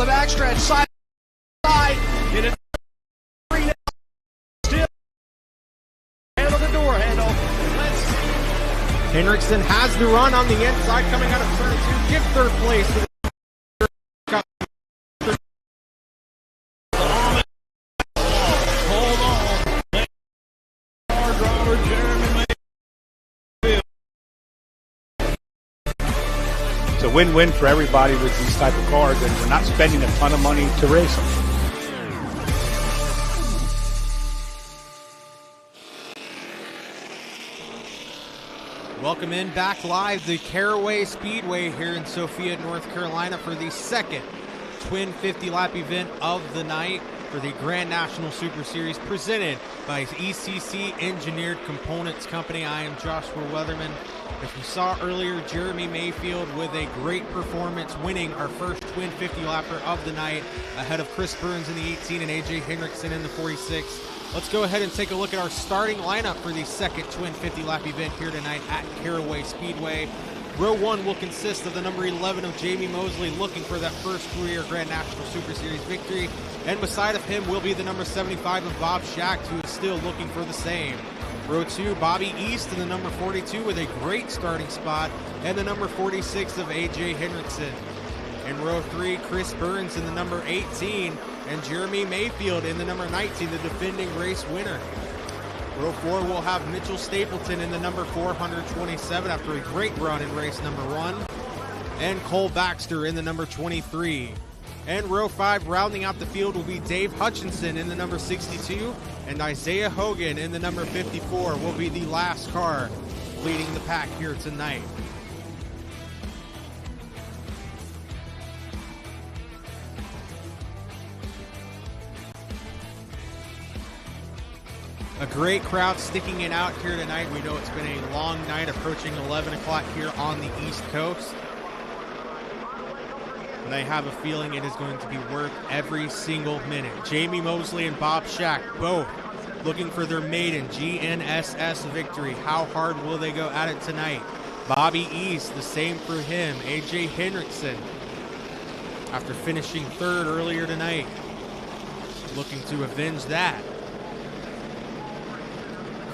the backstretch, side to side, in it. Still handle the door handle. Let's see. Henriksen has the run on the inside coming out of turn 2. Give third place to the It's a win-win for everybody with these type of cars, and we're not spending a ton of money to race them. Welcome in back live to Caraway Speedway here in Sophia, North Carolina for the second twin 50-lap event of the night for the Grand National Super Series presented by ECC Engineered Components Company. I am Joshua Weatherman. As we saw earlier, Jeremy Mayfield with a great performance, winning our first twin 50-lapper of the night ahead of Chris Burns in the 18 and AJ Henriksen in the 46. Let's go ahead and take a look at our starting lineup for the second twin 50-lap event here tonight at Caraway Speedway. Row 1 will consist of the number 11 of Jamie Mosley, looking for that first career Grand National Super Series victory. And beside of him will be the number 75 of Bob Schacht, who is still looking for the same. Row 2, Bobby East in the number 42 with a great starting spot, and the number 46 of AJ Henriksen. In row 3, Chris Burns in the number 18, and Jeremy Mayfield in the number 19, the defending race winner. Row 4 will have Mitchell Stapleton in the number 427 after a great run in race number 1, and Cole Baxter in the number 23. And row 5, rounding out the field, will be Dave Hutchinson in the number 62, and Isaiah Hogan in the number 54 will be the last car leading the pack here tonight. A great crowd sticking it out here tonight. We know it's been a long night, approaching 11 o'clock here on the East Coast. And I have a feeling it is going to be worth every single minute. Jamie Mosley and Bob Schacht both looking for their maiden GNSS victory. How hard will they go at it tonight? Bobby East, the same for him. AJ Henriksen, after finishing third earlier tonight, looking to avenge that.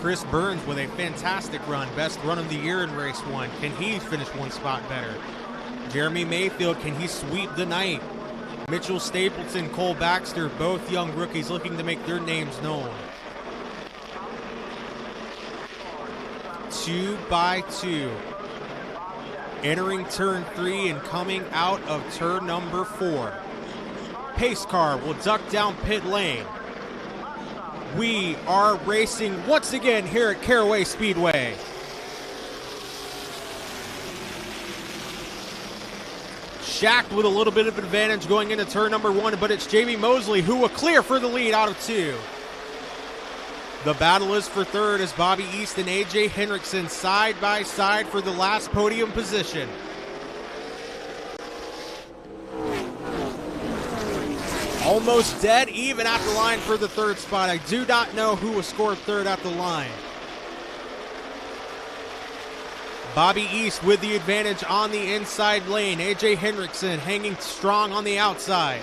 Chris Burns with a fantastic run, best run of the year in race 1. Can he finish one spot better? Jeremy Mayfield, can he sweep the night? Mitchell Stapleton, Cole Baxter, both young rookies looking to make their names known. 2 by 2. Entering turn 3 and coming out of turn number 4. Pace car will duck down pit lane. We are racing once again here at Caraway Speedway. Schacht with a little bit of advantage going into turn number 1, but it's Jamie Mosley who will clear for the lead out of 2. The battle is for third as Bobby East and AJ Henriksen side by side for the last podium position. Almost dead even at the line for the third spot. I do not know who will score third at the line. Bobby East with the advantage on the inside lane. AJ Henriksen hanging strong on the outside.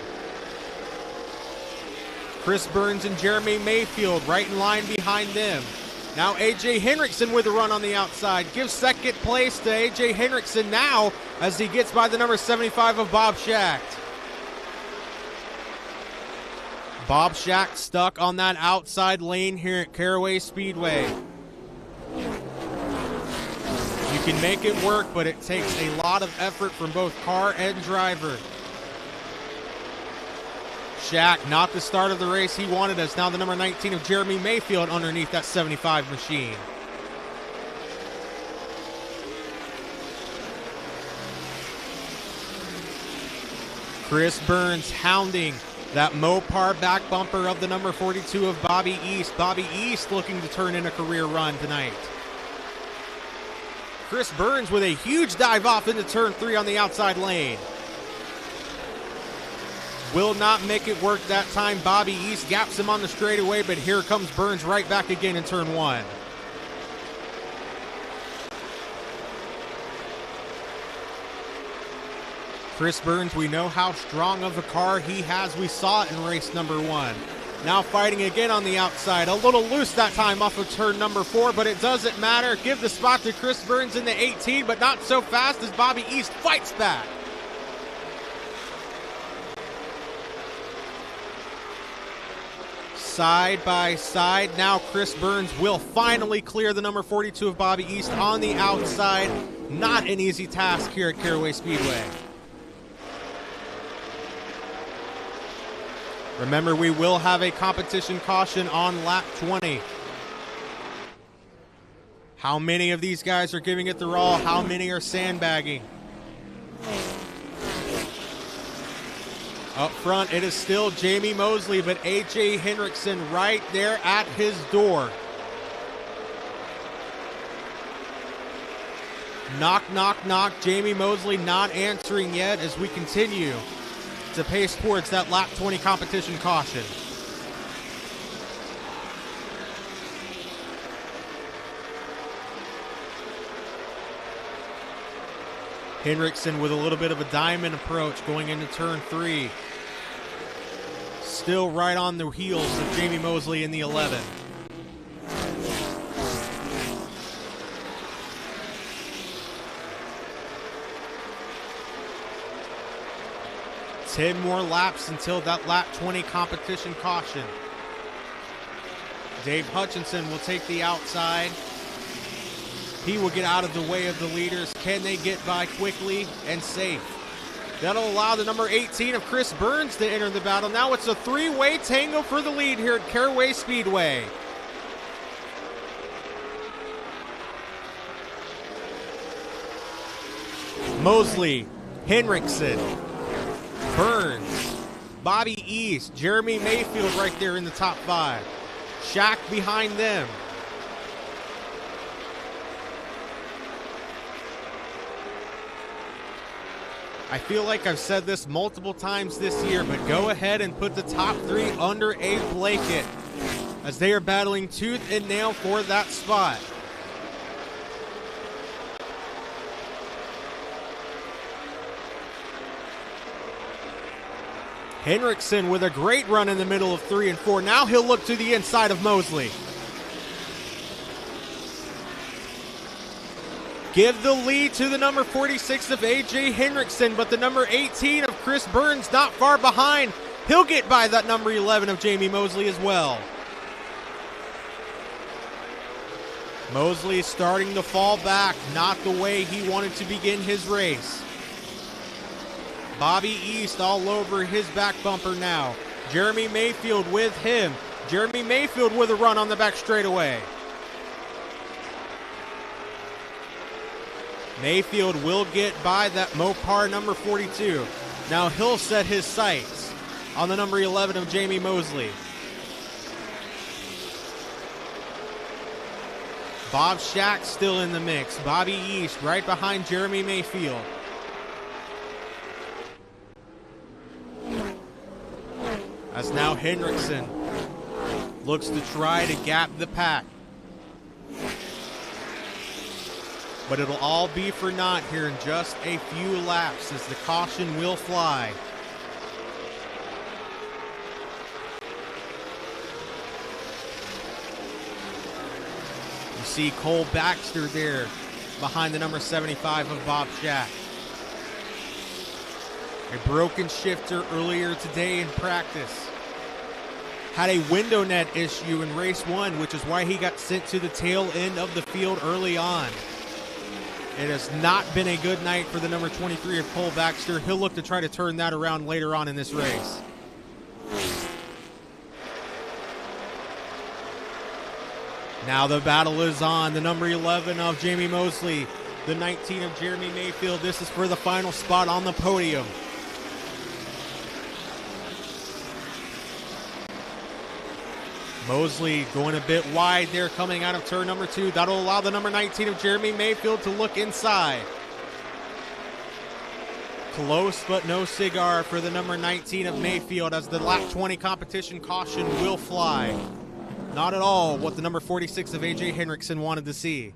Chris Burns and Jeremy Mayfield right in line behind them. Now AJ Henriksen with a run on the outside. Gives second place to AJ Henriksen now as he gets by the number 75 of Bob Schacht. Bob Schacht stuck on that outside lane here at Caraway Speedway. You can make it work, but it takes a lot of effort from both car and driver. Schacht, not the start of the race he wanted, as now the number 19 of Jeremy Mayfield underneath that 75 machine. Chris Burns hounding that Mopar back bumper of the number 42 of Bobby East. Bobby East looking to turn in a career run tonight. Chris Burns with a huge dive off into turn 3 on the outside lane. Will not make it work that time. Bobby East gaps him on the straightaway, but here comes Burns right back again in turn 1. Chris Burns, we know how strong of a car he has. We saw it in race number 1. Now fighting again on the outside. A little loose that time off of turn number 4, but it doesn't matter. Give the spot to Chris Burns in the 18, but not so fast as Bobby East fights back. Side by side. Now Chris Burns will finally clear the number 42 of Bobby East on the outside. Not an easy task here at Caraway Speedway. Remember, we will have a competition caution on lap 20. How many of these guys are giving it their all? How many are sandbagging? Up front, it is still Jamie Mosley, but A.J. Henriksen right there at his door. Knock, knock, knock. Jamie Mosley not answering yet as we continue to pace towards that lap 20 competition caution. Henriksen with a little bit of a diamond approach going into turn 3. Still right on the heels of Jamie Mosley in the 11. Ten more laps until that lap 20 competition caution. Dave Hutchinson will take the outside. He will get out of the way of the leaders. Can they get by quickly and safe? That'll allow the number 18 of Chris Burns to enter the battle. Now it's a three-way tango for the lead here at Caraway Speedway. Mosley, Henriksen, Burns, Bobby East, Jeremy Mayfield right there in the top 5. Shaq behind them. I feel like I've said this multiple times this year, but go ahead and put the top 3 under a blanket as they are battling tooth and nail for that spot. Henriksen with a great run in the middle of 3 and 4. Now he'll look to the inside of Mosley. Give the lead to the number 46 of A.J. Henriksen, but the number 18 of Chris Burns not far behind. He'll get by that number 11 of Jamie Mosley as well. Mosley starting to fall back, not the way he wanted to begin his race. Bobby East all over his back bumper now. Jeremy Mayfield with him. Jeremy Mayfield with a run on the back straightaway. Mayfield will get by that Mopar number 42. Now he'll set his sights on the number 11 of Jamie Mosley. Bob Shack still in the mix. Bobby East right behind Jeremy Mayfield. As now Henriksen looks to try to gap the pack. But it'll all be for naught here in just a few laps as the caution will fly. You see Cole Baxter there behind the number 75 of Bob Shack. A broken shifter earlier today in practice. Had a window net issue in race 1, which is why he got sent to the tail end of the field early on. It has not been a good night for the number 23 of Cole Baxter. He'll look to try to turn that around later on in this race. Now the battle is on. The number 11 of Jamie Mosley, the 19 of Jeremy Mayfield. This is for the final spot on the podium. Mosley going a bit wide there coming out of turn number 2. That'll allow the number 19 of Jeremy Mayfield to look inside. Close but no cigar for the number 19 of Mayfield as the lap 20 competition caution will fly. Not at all what the number 46 of A.J. Henriksen wanted to see.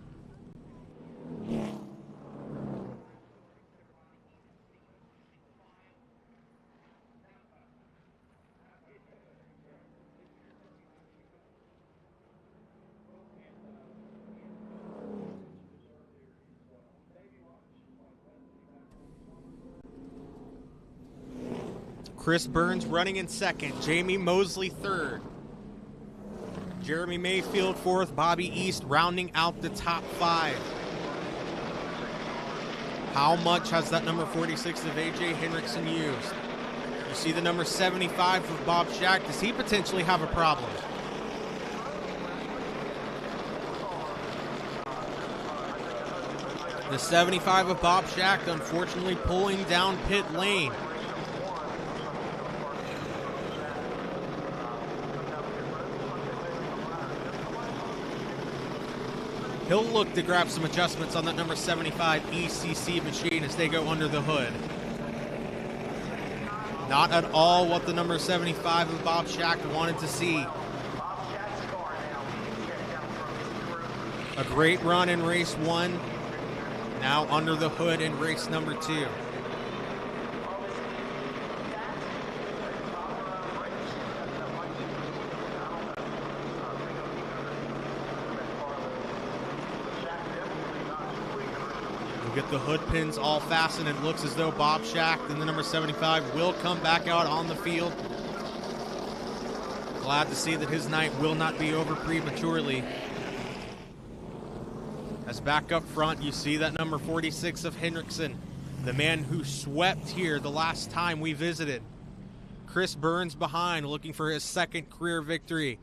Chris Burns running in second, Jamie Mosley third, Jeremy Mayfield fourth, Bobby East rounding out the top 5. How much has that number 46 of A.J. Henriksen used? You see the number 75 of Bob Shack. Does he potentially have a problem? The 75 of Bob Shack, unfortunately, pulling down pit lane. He'll look to grab some adjustments on that number 75 ECC machine as they go under the hood. Not at all what the number 75 of Bob Shack wanted to see. A great run in race 1. Now under the hood in race number 2. We'll get the hood pins all fastened. It looks as though Bob Shack and the number 75 will come back out on the field. Glad to see that his night will not be over prematurely. As back up front, you see that number 46 of Henriksen, the man who swept here the last time we visited. Chris Burns behind, looking for his second career victory.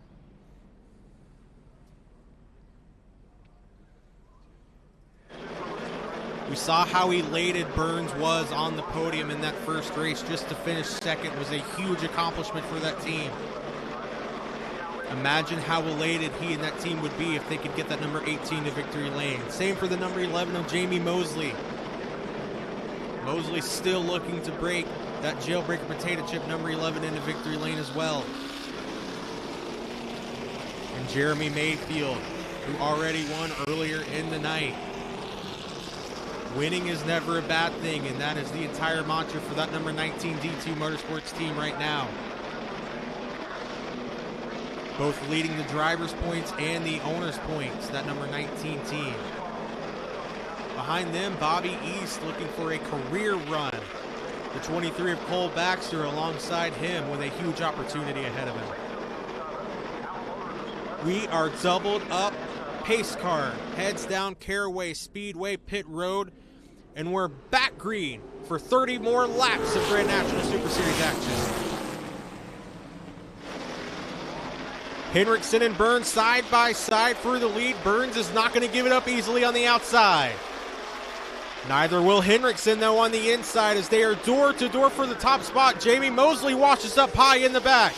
We saw how elated Burns was on the podium in that first race. Just to finish second was a huge accomplishment for that team. Imagine how elated he and that team would be if they could get that number 18 to victory lane. Same for the number 11 of Jamie Mosley. Mosley still looking to break that jailbreaker potato chip number 11 into victory lane as well. And Jeremy Mayfield, who already won earlier in the night. Winning is never a bad thing, and that is the entire mantra for that number 19 D2 Motorsports team right now. Both leading the driver's points and the owner's points, that number 19 team. Behind them, Bobby East looking for a career run. The 23 of Cole Baxter alongside him with a huge opportunity ahead of him. We are doubled up. Pace car heads down Caraway Speedway pit road, and we're back green for 30 more laps of Grand National Super Series action. Henriksen and Burns side by side for the lead. Burns is not going to give it up easily on the outside. Neither will Henriksen, though, on the inside as they are door to door for the top spot. Jamie Mosley washes up high in the back.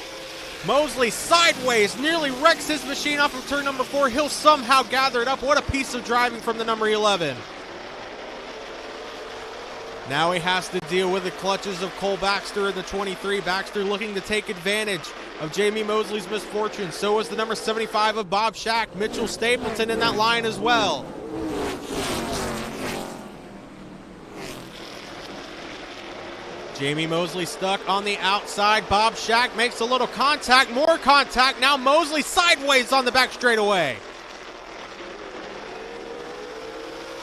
Mosley sideways, nearly wrecks his machine off of turn number 4. He'll somehow gather it up. What a piece of driving from the number 11. Now he has to deal with the clutches of Cole Baxter in the 23. Baxter looking to take advantage of Jamie Mosley's misfortune. So is the number 75 of Bob Shack. Mitchell Stapleton in that line as well. Jamie Mosley stuck on the outside. Bob Shack makes a little contact, more contact. Now Mosley sideways on the back straightaway.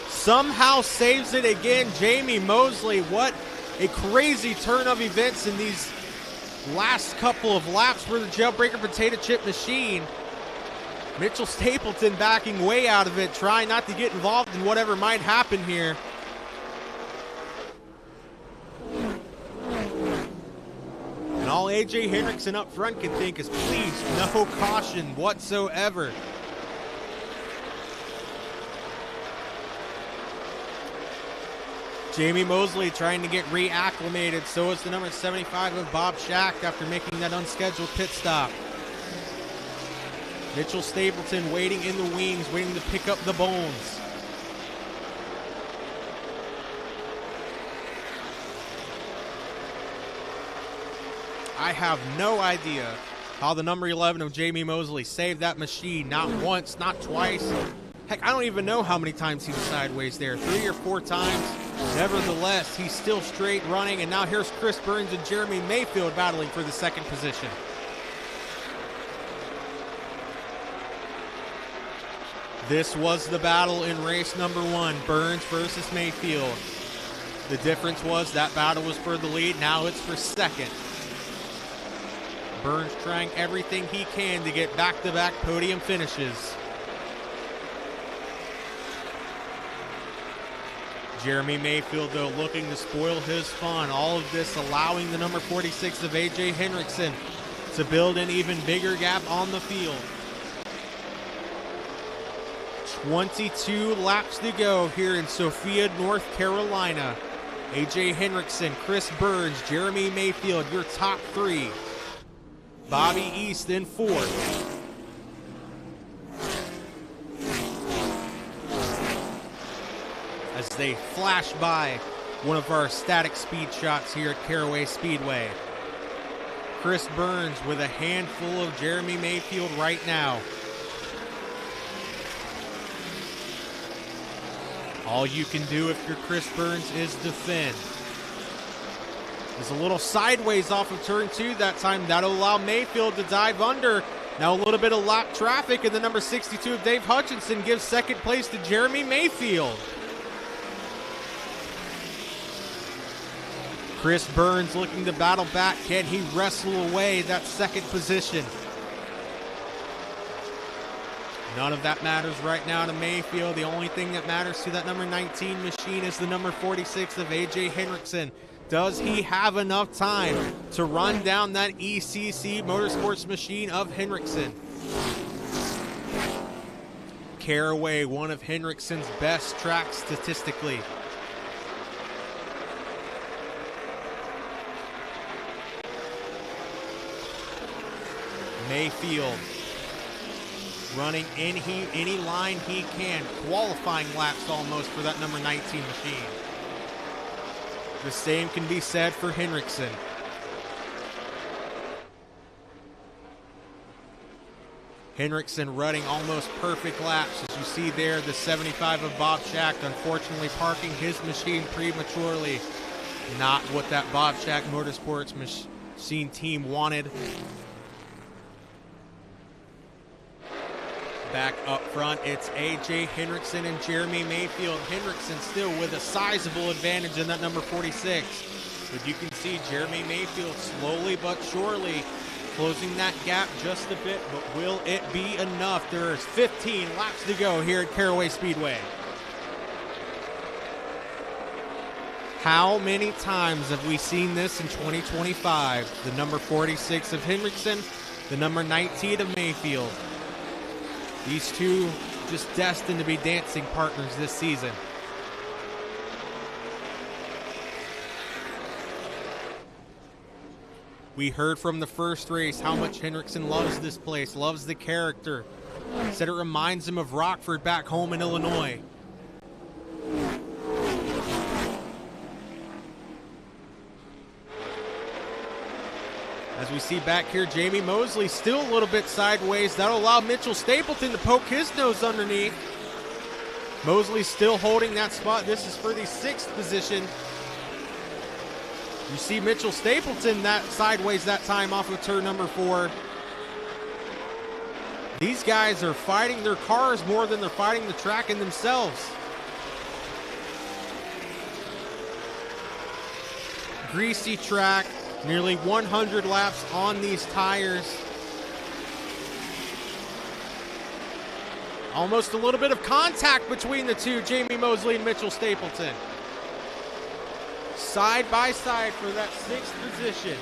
Somehow saves it again. Jamie Mosley, what a crazy turn of events in these last couple of laps for the jailbreaker potato chip machine. Mitchell Stapleton backing way out of it, trying not to get involved in whatever might happen here. And all A.J. Henriksen up front can think is, please, no caution whatsoever. Jamie Mosley trying to get reacclimated. So is the number 75 of Bob Shack after making that unscheduled pit stop. Mitchell Stapleton waiting in the wings, waiting to pick up the bones. I have no idea how the number 11 of Jamie Mosley saved that machine. Not once, not twice. Heck, I don't even know how many times he was sideways there. 3 or 4 times. Nevertheless, he's still straight running. And now here's Chris Burns and Jeremy Mayfield battling for the second position. This was the battle in race number 1. Burns versus Mayfield. The difference was that battle was for the lead. Now it's for second. Burns trying everything he can to get back-to-back podium finishes. Jeremy Mayfield, though, looking to spoil his fun. All of this allowing the number 46 of A.J. Henriksen to build an even bigger gap on the field. 22 laps to go here in Sophia, North Carolina. A.J. Henriksen, Chris Burns, Jeremy Mayfield, your top three. Bobby East in fourth. As they flash by one of our static speed shots here at Caraway Speedway. Chris Burns with a handful of Jeremy Mayfield right now. All you can do if you're Chris Burns is defend. There's a little sideways off of turn 2 that time. That'll allow Mayfield to dive under. Now a little bit of lap traffic, and the number 62 of Dave Hutchinson gives second place to Jeremy Mayfield. Chris Burns looking to battle back. Can he wrestle away that second position? None of that matters right now to Mayfield. The only thing that matters to that number 19 machine is the number 46 of A.J. Henriksen. Does he have enough time to run down that ECC Motorsports machine of Henriksen? Caraway, one of Henriksen's best tracks statistically. Mayfield running any line he can, qualifying laps almost for that number 19 machine. The same can be said for Henriksen. Henriksen running almost perfect laps. As you see there, the 75 of Bob Schacht unfortunately parking his machine prematurely. Not what that Bob Schacht Motorsports machine team wanted. Back up front, it's A.J. Henriksen and Jeremy Mayfield. Henriksen still with a sizable advantage in that number 46. But you can see Jeremy Mayfield slowly but surely closing that gap just a bit. But will it be enough? There's 15 laps to go here at Caraway Speedway. How many times have we seen this in 2025? The number 46 of Henriksen, the number 19 of Mayfield. These two just destined to be dancing partners this season. We heard from the first race how much Henriksen loves this place, loves the character. Said it reminds him of Rockford back home in Illinois. As we see back here, Jamie Mosley still a little bit sideways. That'll allow Mitchell Stapleton to poke his nose underneath. Mosley still holding that spot. This is for the 6th position. You see Mitchell Stapleton that sideways that time off of turn number 4. These guys are fighting their cars more than they're fighting the track in themselves. Greasy track. Nearly 100 laps on these tires. Almost a little bit of contact between the two, Jamie Mosley and Mitchell Stapleton. Side by side for that 6th position.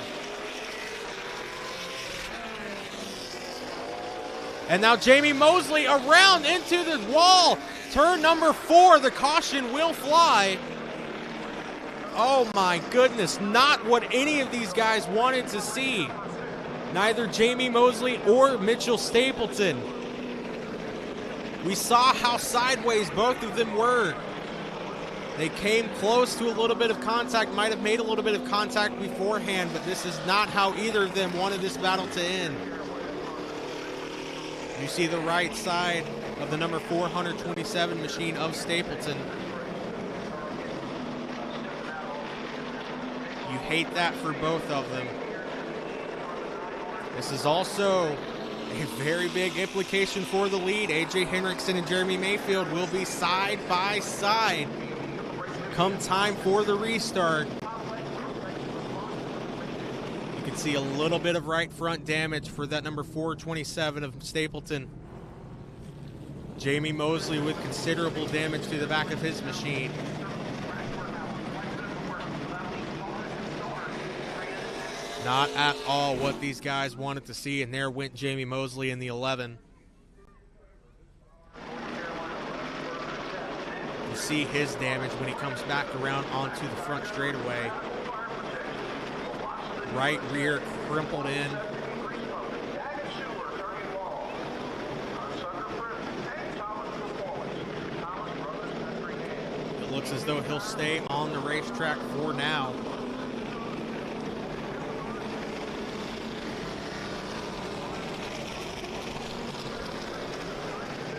And now Jamie Mosley around into the wall. Turn number 4, the caution will fly. Oh my goodness, not what any of these guys wanted to see. Neither Jamie Mosley or Mitchell Stapleton. We saw how sideways both of them were. They came close to a little bit of contact, might have made a little bit of contact beforehand, but this is not how either of them wanted this battle to end. You see the right side of the number 427 machine of Stapleton. You hate that for both of them. This is also a very big implication for the lead. A.J. Henriksen and Jeremy Mayfield will be side by side come time for the restart. You can see a little bit of right front damage for that number 427 of Stapleton. Jamie Mosley with considerable damage to the back of his machine. Not at all what these guys wanted to see, and there went Jamie Mosley in the 11. You see his damage when he comes back around onto the front straightaway. Right rear crumpled in. It looks as though he'll stay on the racetrack for now.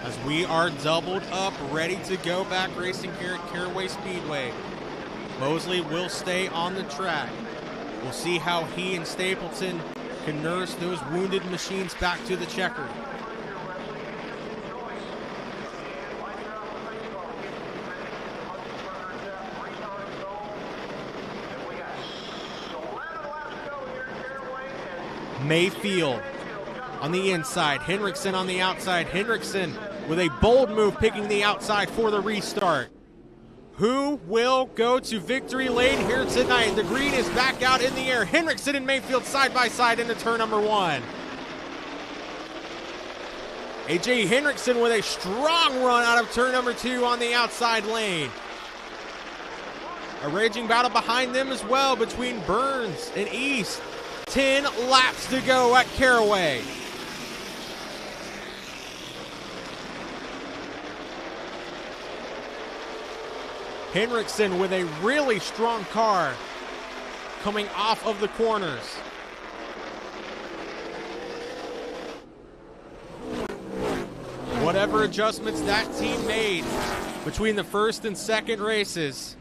As we are doubled up, ready to go back racing here at Caraway Speedway. Mosley will stay on the track. We'll see how he and Stapleton can nurse those wounded machines back to the checker. Mayfield on the inside, Henriksen on the outside. Henriksen with a bold move, picking the outside for the restart. Who will go to victory lane here tonight? The green is back out in the air. Henriksen and Mayfield side by side into turn number 1. AJ Henriksen with a strong run out of turn number 2 on the outside lane. A raging battle behind them as well between Burns and East. 10 laps to go at Caraway. Henriksen with a really strong car coming off of the corners. Whatever adjustments that team made between the first and second races.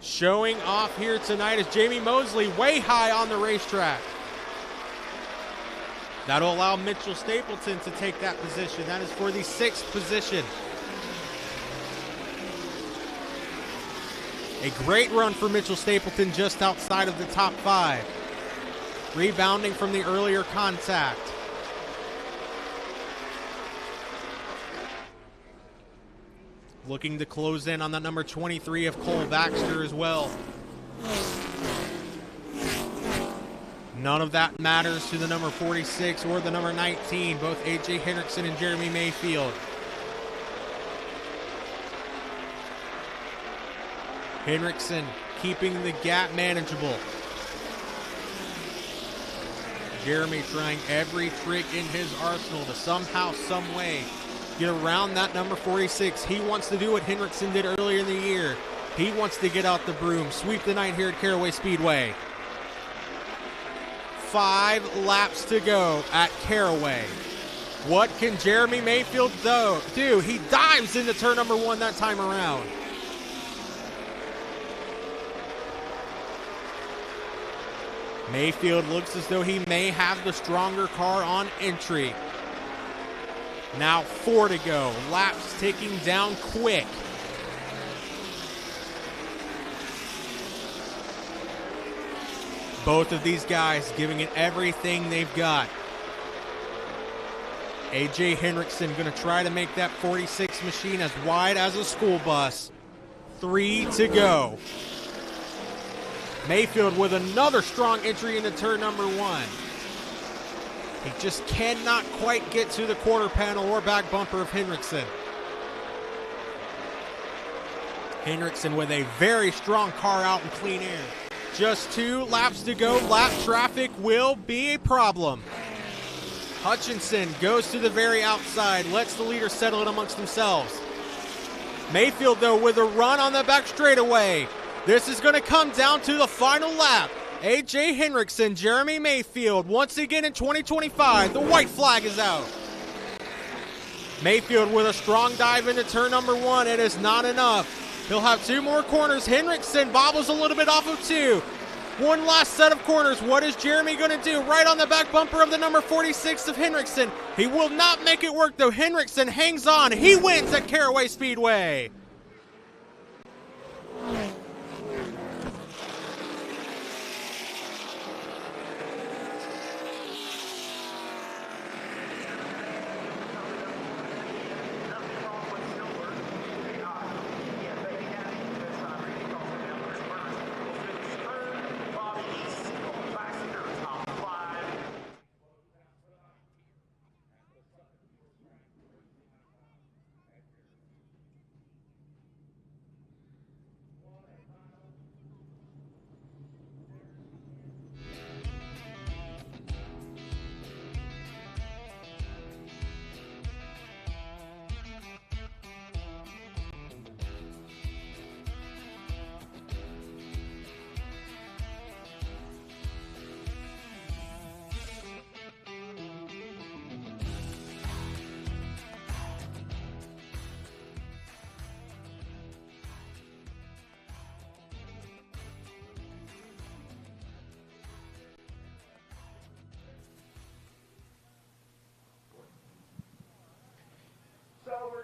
Showing off here tonight is Jamie Mosley way high on the racetrack. That'll allow Mitchell Stapleton to take that position. That is for the 6th position. A great run for Mitchell Stapleton just outside of the top 5. Rebounding from the earlier contact. Looking to close in on that number 23 of Cole Baxter as well. None of that matters to the number 46 or the number 19, both AJ Henriksen and Jeremy Mayfield. Henriksen keeping the gap manageable. Jeremy trying every trick in his arsenal to somehow, some way get around that number 46. He wants to do what Henriksen did earlier in the year. He wants to get out the broom, sweep the night here at Caraway Speedway. 5 laps to go at Caraway. What can Jeremy Mayfield do? He dives into turn number 1 that time around. Mayfield looks as though he may have the stronger car on entry. Now 4 to go. Laps ticking down quick. Both of these guys giving it everything they've got. AJ Henriksen going to try to make that 46 machine as wide as a school bus. 3 to go. Mayfield with another strong entry into turn number 1. He just cannot quite get to the quarter panel or back bumper of Henriksen. Henriksen with a very strong car out in clean air. Just 2 laps to go. Lap traffic will be a problem. Hutchinson goes to the very outside, lets the leaders settle it amongst themselves. Mayfield, though, with a run on the back straightaway. This is going to come down to the final lap. AJ Henriksen, Jeremy Mayfield, once again in 2025. The white flag is out. Mayfield with a strong dive into turn number 1. It is not enough. He'll have 2 more corners. Henriksen bobbles a little bit off of 2. 1 last set of corners. What is Jeremy going to do? Right on the back bumper of the number 46 of Henriksen. He will not make it work, though. Henriksen hangs on. He wins at Caraway Speedway.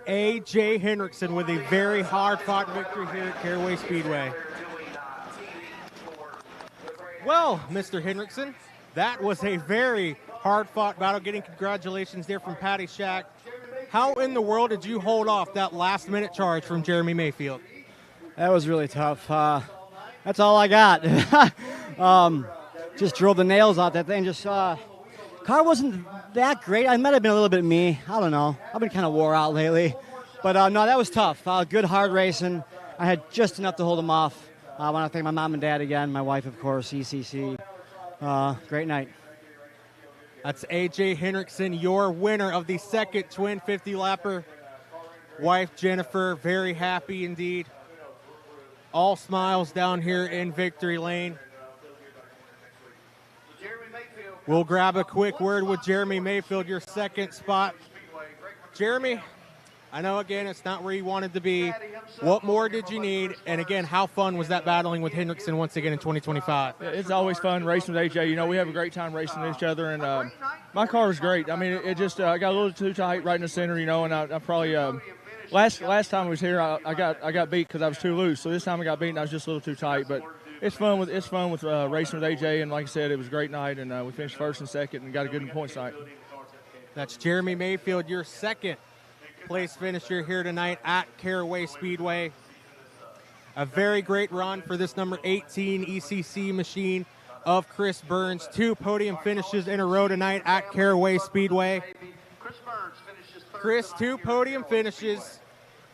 A.J. Hendrickson with a very hard-fought victory here at Caraway Speedway. Well, Mr. Hendrickson, that was a very hard-fought battle. Getting congratulations there from Patty Shack. How in the world did you hold off that last-minute charge from Jeremy Mayfield? That was really tough. That's all I got. Just drilled the nails out that thing. Car wasn't that great. I might have been a little bit me. I don't know. I've been kind of wore out lately. But no, that was tough. Good hard racing. I had just enough to hold them off. I want to thank my mom and dad again, my wife, of course, ECC. Great night. That's A.J. Hendrickson, your winner of the second Twin 50-lapper. Wife Jennifer, very happy indeed. All smiles down here in Victory Lane. We'll grab a quick word with Jeremy Mayfield, your second spot. Jeremy, I know, again, it's not where you wanted to be. What more did you need? And, again, how fun was that battling with Hendrickson once again in 2025? It's always fun racing with AJ. You know, we have a great time racing with each other. And my car was great. I mean, it just I got a little too tight right in the center, you know, and I probably last time I was here, I got beat because I was too loose. So this time I got beat and I was just a little too tight. But it's fun with racing with AJ. And like I said, it was a great night. And we finished first and second and got a good points night. That's Jeremy Mayfield, your second place finisher here tonight at Caraway Speedway. A very great run for this number 18 ECC machine of Chris Burns. 2 podium finishes in a row tonight at Caraway Speedway. Chris, 2 podium finishes.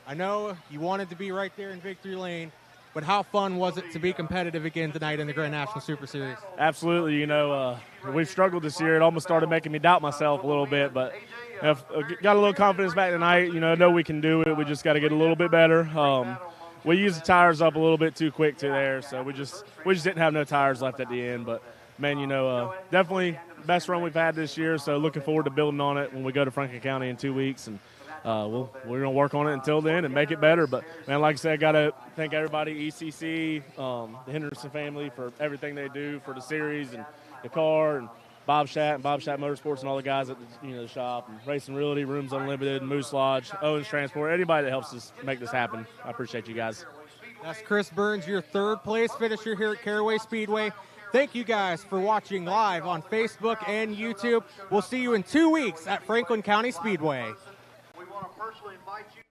I know you wanted to be right there in Victory Lane, but how fun was it to be competitive again tonight in the Grand National Super Series? Absolutely. You know, we've struggled this year. It almost started making me doubt myself a little bit, but I've got a little confidence back tonight. You know we can do it. We just got to get a little bit better. We used the tires up a little bit too quick to there, so we just didn't have no tires left at the end. But, man, you know, definitely best run we've had this year, so looking forward to building on it when we go to Franklin County in 2 weeks. And we're going to work on it until then and make it better. But, man, like I said, got to thank everybody, ECC, the Henderson family, for everything they do for the series and the car, and Bob Shatt Motorsports and all the guys at the shop, and Racing Realty, Rooms Unlimited, Moose Lodge, Owens Transport, anybody that helps us make this happen. I appreciate you guys. That's Chris Burns, your third place finisher here at Caraway Speedway. Thank you guys for watching live on Facebook and YouTube. We'll see you in 2 weeks at Franklin County Speedway. We want to personally invite you.